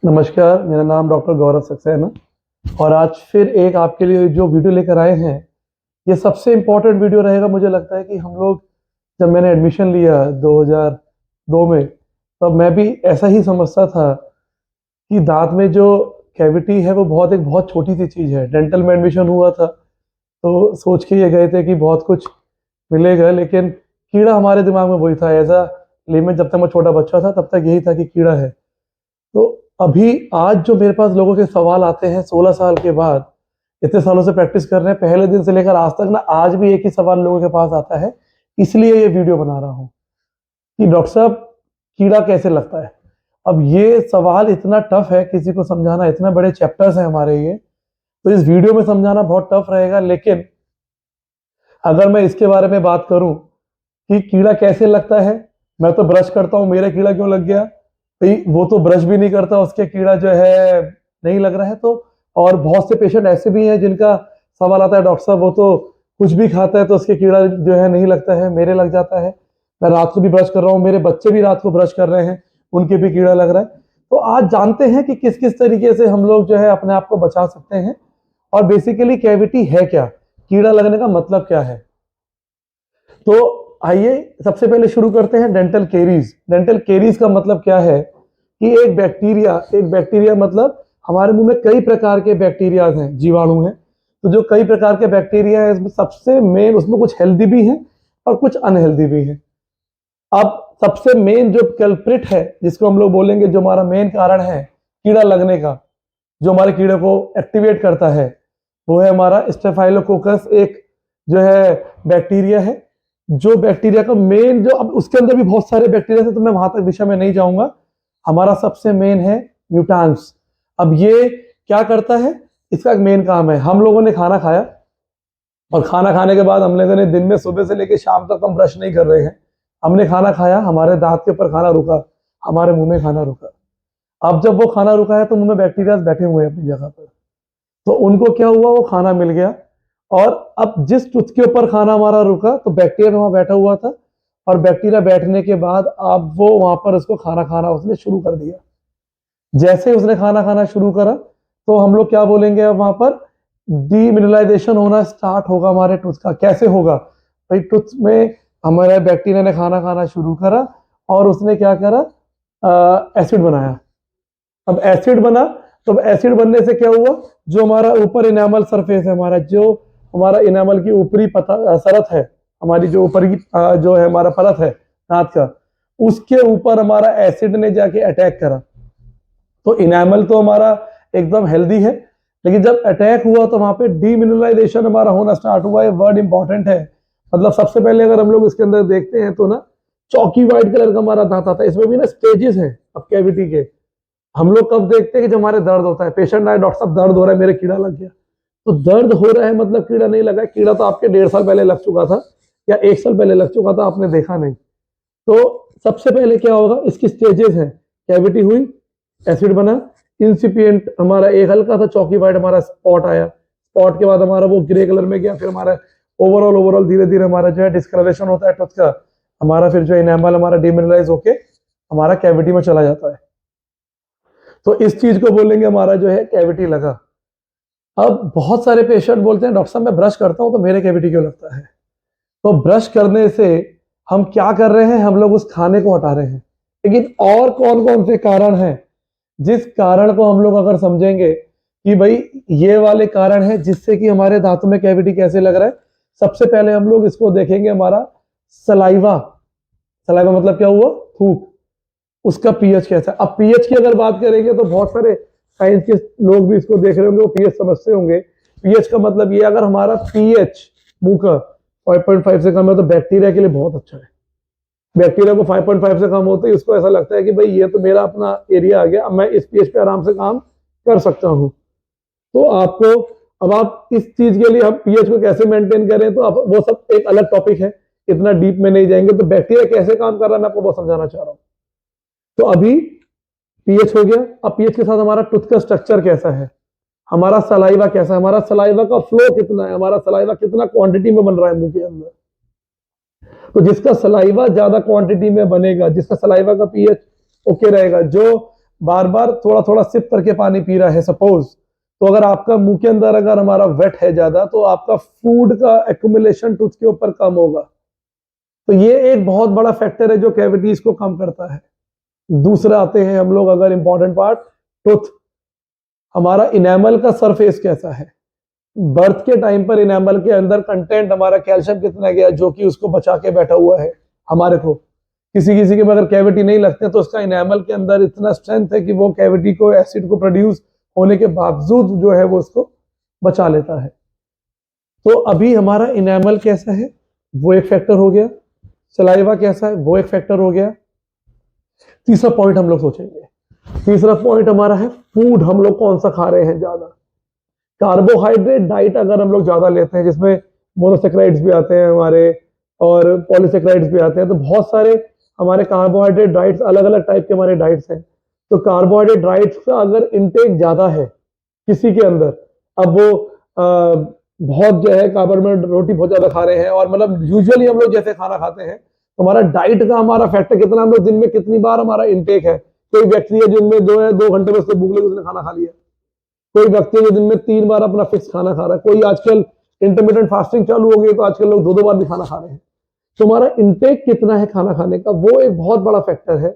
नमस्कार, मेरा नाम डॉक्टर गौरव सक्सेना और आज फिर एक आपके लिए जो वीडियो लेकर आए हैं, ये सबसे इम्पोर्टेंट वीडियो रहेगा। मुझे लगता है कि हम लोग जब मैंने एडमिशन लिया 2002 में, तब मैं भी ऐसा ही समझता था कि दांत में जो कैविटी है वो बहुत छोटी सी चीज़ है। डेंटल में एडमिशन हुआ था तो सोच के ये गए थे कि बहुत कुछ मिलेगा, लेकिन कीड़ा हमारे दिमाग में वही था। एज अ लेमन, जब तक मैं छोटा बच्चा था तब तक यही था कि कीड़ा है। तो अभी आज जो मेरे पास लोगों के सवाल आते हैं 16 साल के बाद, इतने सालों से प्रैक्टिस कर रहे हैं, पहले दिन से लेकर आज तक ना, आज भी एक ही सवाल लोगों के पास आता है। इसलिए ये वीडियो बना रहा हूँ कि डॉक्टर साहब, कीड़ा कैसे लगता है। अब ये सवाल इतना टफ है, किसी को समझाना, इतने बड़े चैप्टर्स हैं हमारे ये, तो इस वीडियो में समझाना बहुत टफ रहेगा। लेकिन अगर मैं इसके बारे में बात करूं कि कीड़ा कैसे लगता है, मैं तो ब्रश करता हूं, मेरा कीड़ा क्यों लग गया भाई, वो तो ब्रश भी नहीं करता, उसके कीड़ा जो है नहीं लग रहा है। तो और बहुत से पेशेंट ऐसे भी हैं जिनका सवाल आता है, डॉक्टर साहब वो तो कुछ भी खाता है तो उसके कीड़ा जो है नहीं लगता है, मेरे लग जाता है। मैं रात को भी ब्रश कर रहा हूँ, मेरे बच्चे भी रात को ब्रश कर रहे हैं, उनके भी कीड़ा लग रहा है। तो आज जानते हैं कि किस किस तरीके से हम लोग जो है अपने आप को बचा सकते हैं, और बेसिकली कैविटी है क्या, कीड़ा लगने का मतलब क्या है। तो आइए सबसे पहले शुरू करते हैं डेंटल केरीज। डेंटल केरीज का मतलब क्या है कि एक बैक्टीरिया मतलब हमारे मुंह में कई प्रकार के बैक्टीरिया हैं, जीवाणु हैं। तो जो कई प्रकार के बैक्टीरिया है, इसमें सबसे मेन, उसमें कुछ हेल्दी भी हैं और कुछ अनहेल्दी भी हैं। अब सबसे मेन जो कल्प्रिट है, जिसको हम लोग बोलेंगे, जो हमारा मेन कारण है कीड़ा लगने का, जो हमारे कीड़े को एक्टिवेट करता है, वो है हमारा स्टेफाइलोकोकस। एक जो है बैक्टीरिया है, जो बैक्टीरिया का मेन जो, अब उसके अंदर भी बहुत सारे बैक्टीरिया थे तो मैं वहां तक विषय में नहीं जाऊंगा। हमारा सबसे मेन है म्यूटांस। अब ये क्या करता है, इसका एक मेन काम है, हम लोगों ने खाना खाया और खाना खाने के बाद हम लोगों ने दिन में सुबह से लेकर शाम तक हम ब्रश नहीं कर रहे हैं। हमने खाना खाया, हमारे दांत के ऊपर खाना रुका, हमारे मुंह में खाना रुका। अब जब वो खाना रुका है तो मुंह में बैक्टीरिया बैठे हुए हैं अपनी जगह पर, तो उनको क्या हुआ, वो खाना मिल गया। और अब जिस टूथ के ऊपर खाना हमारा रुका तो बैक्टीरिया वहां बैठा हुआ था, और बैक्टीरिया बैठने के बाद अब वो वहां पर उसको खाना खाना उसने शुरू कर दिया। जैसे ही उसने खाना खाना शुरू करा तो हम लोग क्या बोलेंगे, अब वहां पर डीमिनरलाइजेशन होना स्टार्ट होगा हमारे टूथ का। कैसे होगा भाई, टूथ में हमारे बैक्टीरिया ने खाना खाना शुरू करा और उसने क्या करा, एसिड बनाया। अब एसिड बना, तो एसिड बनने से क्या हुआ, जो हमारा ऊपर इनामल सरफेस है, हमारा जो हमारा इनामल की ऊपरी परत है, हमारी जो ऊपर की जो है हमारा परत है दांत का, उसके ऊपर हमारा एसिड ने जाके अटैक करा। तो इनामल तो हमारा एकदम हेल्दी है, लेकिन जब अटैक हुआ तो वहां पे डीमिनरलाइजेशन हमारा होना स्टार्ट हुआ। ये वर्ड इंपॉर्टेंट है। मतलब सबसे पहले अगर हम लोग इसके अंदर देखते हैं तो ना, चौकी व्हाइट कलर का हमारा दांत आता है। इसमें भी ना स्टेजेस हैं अब कैविटी के। हम लोग कब देखते हैं कि जब हमारे दर्द होता है, पेशेंट आए, डॉक्टर साहब दर्द हो रहा है, मेरे कीड़ा लग गया। तो दर्द हो रहा है मतलब कीड़ा नहीं लगा है। कीड़ा तो आपके 1.5 साल पहले लग चुका था या 1 साल पहले लग चुका था, आपने देखा नहीं। तो सबसे पहले क्या होगा, इसकी स्टेजेस है। कैविटी हुई, एसिड बना, इंसिपिएंट हमारा एक हल्का सा चौकी वाइट हमारा स्पॉट आया, स्पॉट के बाद हमारा वो ग्रे कलर में गया, फिर हमारा ओवरऑल धीरे धीरे हमारा जो है डिस्कलरेशन होता है टूथ का, हमारा फिर जो इनेमल हमारा डिमिनरलाइज होके हमारा कैविटी में चला जाता है। तो इस चीज को बोलेंगे हमारा जो है कैविटी लगा। अब बहुत सारे पेशेंट बोलते हैं, डॉक्टर साहब मैं ब्रश करता हूं तो मेरे कैविटी क्यों लगता है। तो ब्रश करने से हम क्या कर रहे हैं, हम लोग उस खाने को हटा रहे हैं। लेकिन और कौन कौन से कारण हैं, जिस कारण को हम लोग अगर समझेंगे कि भाई ये वाले कारण है जिससे कि हमारे दांतों में कैविटी कैसे लग रहा है, सबसे पहले हम लोग इसको देखेंगे, हमारा सलाइवा। सलाइवा मतलब क्या हुआ, थूक, उसका पीएच कैसा है। अब पीएच की अगर बात करेंगे तो बहुत सारे साइंस के लोग भी इसको देख रहे होंगे, वो पीएच समझते होंगे। पीएच का मतलब ये, अगर हमारा पीएच मुंह का 5.5 से कम है तो बैक्टीरिया के लिए बहुत अच्छा है। बैक्टीरिया को 5.5 से कम होते ही उसको ऐसा लगता है कि भाई ये तो मेरा अपना एरिया आ गया, अब मैं इस पीएच पे आराम से काम कर सकता हूँ। तो आपको, अब आप इस चीज के लिए हम पीएच को कैसे मेंटेन करें, तो अब वो सब एक अलग टॉपिक है, इतना डीप में नहीं जाएंगे। तो बैक्टीरिया कैसे काम कर रहा है मैं आपको बहुत समझाना चाह रहा हूँ। तो अभी पीएच हो गया। अब पीएच के साथ हमारा टूथ का स्ट्रक्चर कैसा है, हमारा सलाइवा कैसा है, हमारा सलाइवा का फ्लो कितना है, हमारा सलाइवा कितना क्वांटिटी में बन रहा है मुंह के अंदर। तो जिसका सलाइवा ज्यादा क्वांटिटी में बनेगा, जिसका सलाइवा का पीएच ओके रहेगा, जो बार बार थोड़ा थोड़ा सिप करके पानी पी रहा है सपोज, तो अगर आपका मुंह के अंदर अगर हमारा वेट है ज्यादा तो आपका फूड का एक्यूमुलेशन टूथ के ऊपर कम होगा। तो ये एक बहुत बड़ा फैक्टर है जो कैविटीज को कम करता है। दूसरा आते हैं हम लोग अगर इंपॉर्टेंट पार्ट, टूथ, हमारा इनेमल का सरफेस कैसा है। बर्थ के टाइम पर इनेमल के अंदर कंटेंट हमारा कैल्शियम कितना गया जो कि उसको बचा के बैठा हुआ है हमारे को। किसी किसी के में अगर कैविटी नहीं लगते तो उसका इनेमल के अंदर इतना स्ट्रेंथ है कि वो कैविटी को, एसिड को प्रोड्यूस होने के बावजूद जो है वो उसको बचा लेता है। तो अभी हमारा इनेमल कैसा है वो एक फैक्टर हो गया, सलाइवा कैसा है वो एक फैक्टर हो गया। तीसरा पॉइंट हम लोग सोचेंगे, तीसरा पॉइंट हमारा है फूड, हम लोग कौन सा खा रहे हैं ज्यादा। कार्बोहाइड्रेट डाइट अगर हम लोग ज्यादा लेते हैं जिसमें मोनोसेक्राइड्स भी आते हैं हमारे और पॉलीसेक्राइड्स भी आते हैं, तो बहुत सारे हमारे कार्बोहाइड्रेट डाइट्स, अलग अलग टाइप के हमारे डाइट्स हैं। तो कार्बोहाइड्रेट डाइट्स का अगर इनटेक ज्यादा है किसी के अंदर, अब वो बहुत जो है कार्बोहाइड्रेट रोटी बहुत ज्यादा खा रहे हैं और मतलब यूजुअली हम लोग जैसे खाना खाते हैं, तो हमारा डाइट का हमारा फैक्टर कितना, हम लोग दिन में कितनी बार हमारा इनटेक है। कोई व्यक्ति है जिनमें 2 घंटे में उसको भूख लगी उसने खाना खा लिया, कोई व्यक्ति जो दिन में 3 बार अपना फिक्स खाना खा रहा है, कोई आजकल इंटरमीडिएट फास्टिंग चालू हो गई तो आजकल लोग 2-2 बार भी खाना खा रहे हैं। तो हमारा इंटेक कितना है खाना खाने का वो एक बहुत बड़ा फैक्टर है,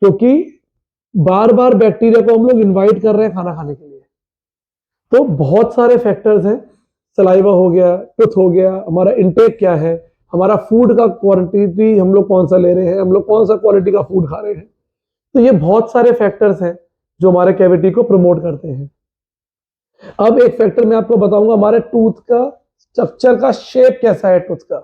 क्योंकि बार बार बैक्टीरिया को हम लोग इनवाइट कर रहे हैं खाना खाने के लिए। तो बहुत सारे फैक्टर्स हैं, सलाइवा हो गया, टूथ हो गया, हमारा इंटेक क्या है, हमारा फूड का क्वांटिटी हम लोग कौन सा ले रहे हैं, हम लोग कौन सा क्वालिटी का फूड खा रहे हैं। तो ये बहुत सारे फैक्टर्स हैं जो हमारे कैविटी को प्रमोट करते हैं। अब एक फैक्टर मैं आपको बताऊंगा, हमारे टूथ का स्ट्रक्चर का शेप कैसा है टूथ का।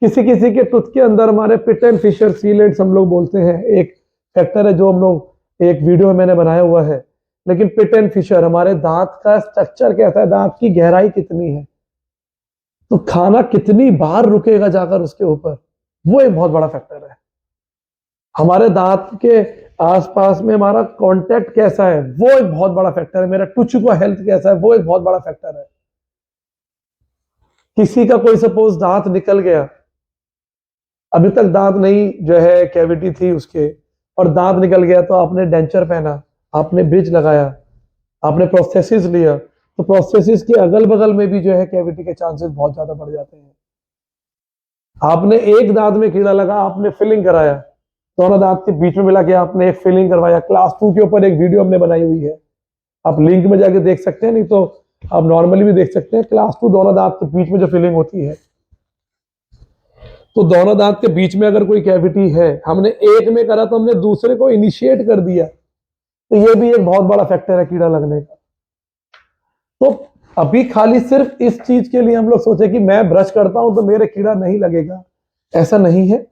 किसी किसी के टूथ के अंदर हमारे पिट एंड फिशर सीलेट्स हम लोग बोलते हैं, एक फैक्टर है जो हम लोग एक वीडियो में मैंने बनाया हुआ है। लेकिन पिट एंड फिशर, हमारे दांत का स्ट्रक्चर कैसा है, दांत की गहराई कितनी है, तो खाना कितनी बार रुकेगा जाकर उसके ऊपर, वो एक बहुत बड़ा फैक्टर है। हमारे दांत के आसपास में हमारा कांटेक्ट कैसा है वो एक बहुत बड़ा फैक्टर है। मेरा टुच का हेल्थ कैसा है वो एक बहुत बड़ा फैक्टर है। किसी का कोई सपोज दांत निकल गया, अभी तक दांत नहीं जो है कैविटी थी उसके, और दांत निकल गया तो आपने डेंचर पहना, आपने ब्रिज लगाया, आपने प्रोस्थेसिस लिया, तो प्रोस्थेसिस के अगल बगल में भी जो है कैविटी के चांसेस बहुत ज्यादा बढ़ जाते हैं। आपने एक दांत में कीड़ा लगा, आपने फिलिंग कराया, दोनों दांत के बीच में मिला के आपने एक फिलिंग करवाया। क्लास 2 के ऊपर एक वीडियो हमने बनाई हुई है, आप लिंक में जाके देख सकते हैं, नहीं तो आप नॉर्मली भी देख सकते हैं। क्लास 2 दोनों दांत के बीच में जो फिलिंग होती है, तो दोनों दांत के बीच में अगर कोई कैविटी है, हमने एक में करा तो हमने दूसरे को इनिशिएट कर दिया, तो ये भी एक बहुत बड़ा फैक्टर है कीड़ा लगने का। तो अभी खाली सिर्फ इस चीज के लिए हम लोग सोचे कि मैं ब्रश करता हूं तो मेरे कीड़ा नहीं लगेगा, ऐसा नहीं है।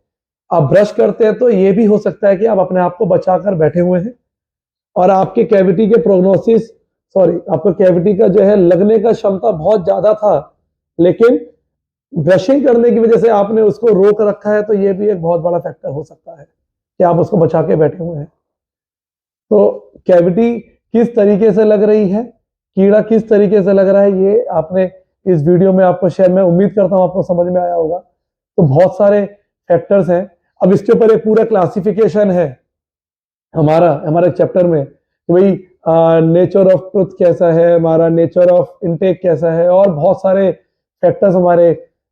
आप ब्रश करते हैं तो ये भी हो सकता है कि आप अपने आप को बचाकर बैठे हुए हैं और आपके कैविटी के प्रोग्नोसिस, सॉरी, आपका कैविटी का जो है लगने का क्षमता बहुत ज्यादा था, लेकिन ब्रशिंग करने की वजह से आपने उसको रोक रखा है, तो ये भी एक बहुत बड़ा फैक्टर हो सकता है कि आप उसको बचा के बैठे हुए हैं। तो कैविटी किस तरीके से लग रही है, कीड़ा किस तरीके से लग रहा है, ये आपने इस वीडियो में आपको शेयर, मैं उम्मीद करता हूं आपको समझ में आया होगा। तो बहुत सारे फैक्टर्स हैं। अब इसके ऊपर एक पूरा क्लासिफिकेशन है हमारे चैप्टर में कि भाई नेचर ऑफ ट्रुथ कैसा है, हमारा नेचर ऑफ इनटेक कैसा है, और बहुत सारे फैक्टर्स हमारे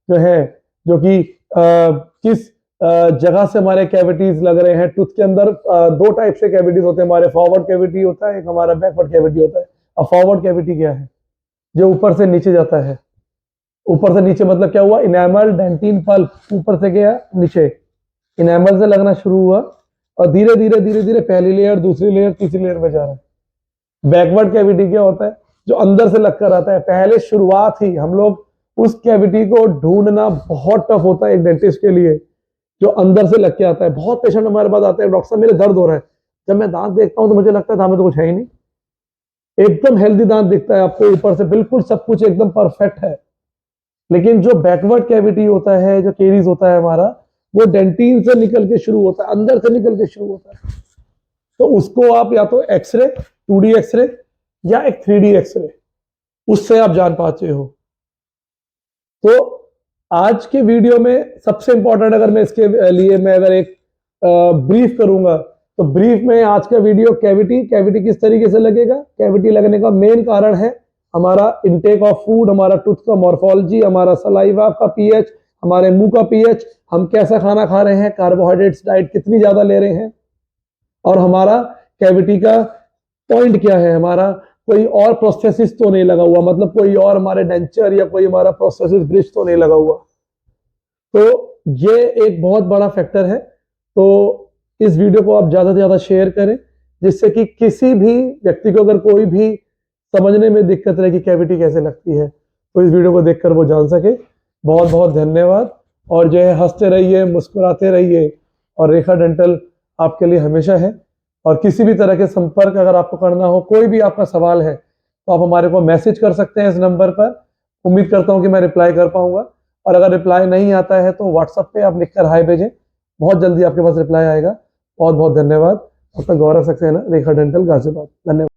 जो है जो कि किस जगह से हमारे कैविटीज लग रहे हैं। टूथ के अंदर 2 टाइप से कैविटीज होते हैं हमारे, फॉरवर्ड कैविटी होता है, एक हमारा बैकवर्ड कैविटी होता है। अब फॉरवर्ड कैविटी क्या है, जो ऊपर से नीचे जाता है। ऊपर से नीचे मतलब क्या हुआ, इनेमल डेंटिन पल्प ऊपर से गया नीचे, इनेमल से लगना शुरू हुआ और धीरे धीरे धीरे धीरे पहली लेयर, दूसरी लेयर, तीसरी लेयर में जा रहा है। बैकवर्ड कैविटी क्या होता है, जो अंदर से लगकर आता है। पहले शुरुआत ही हम लोग उस कैविटी को ढूंढना बहुत टफ होता है एक डेंटिस्ट के लिए, जो अंदर से लग के आता है। बहुत पेशेंट हमारे पास आते हैं, डॉक्टर साहब मेरे दर्द हो रहा है। जब मैं दांत देखता हूं तो मुझे लगता है दांत में तो कुछ है ही नहीं, एकदम हेल्दी दांत दिखता है आपको, ऊपर से बिल्कुल सब कुछ एकदम परफेक्ट है। लेकिन जो बैकवर्ड कैविटी होता है, जो केरीज होता है हमारा, वो डेंटिन से निकल के शुरू होता है, अंदर से निकल के शुरू होता है। तो उसको आप या तो एक्सरे, 2D एक्सरे या एक 3D एक्सरे, उससे आप जान पाते हो। तो आज के वीडियो में सबसे इंपॉर्टेंट, अगर मैं इसके लिए मैं अगर एक ब्रीफ करूंगा, तो ब्रीफ में आज का वीडियो कैविटी किस तरीके से लगेगा। कैविटी लगने का मेन कारण है हमारा इनटेक ऑफ फूड, हमारा टूथ का मॉर्फोलॉजी, हमारा सलाइवा का पीएच, हमारे मुंह का पीएच, हम कैसा खाना खा रहे हैं, कार्बोहाइड्रेट्स डाइट कितनी ज्यादा ले रहे हैं, और हमारा कैविटी का पॉइंट क्या है, हमारा कोई और प्रोस्थेसिस तो नहीं लगा हुआ, मतलब कोई और हमारे डेंचर या कोई हमारा प्रोस्थेसिस ब्रिज तो नहीं लगा हुआ। तो ये एक बहुत बड़ा फैक्टर है। तो इस वीडियो को आप ज्यादा से ज्यादा शेयर करें, जिससे कि किसी भी व्यक्ति को अगर कोई भी समझने में दिक्कत रहे कि कैविटी कैसे लगती है, तो इस वीडियो को देखकर वो जान सके। बहुत बहुत धन्यवाद। और जो है हंसते रहिए, मुस्कुराते रहिए, और रेखा डेंटल आपके लिए हमेशा है। और किसी भी तरह के संपर्क अगर आपको करना हो, कोई भी आपका सवाल है, तो आप हमारे को मैसेज कर सकते हैं इस नंबर पर। उम्मीद करता हूं कि मैं रिप्लाई कर पाऊंगा, और अगर रिप्लाई नहीं आता है तो व्हाट्सएप पे आप लिखकर हाय भेजें, बहुत जल्दी आपके पास रिप्लाई आएगा। बहुत बहुत धन्यवाद। डॉक्टर गौरव सक्सेना, रेखा डेंटल, गाजियाबाद। धन्यवाद।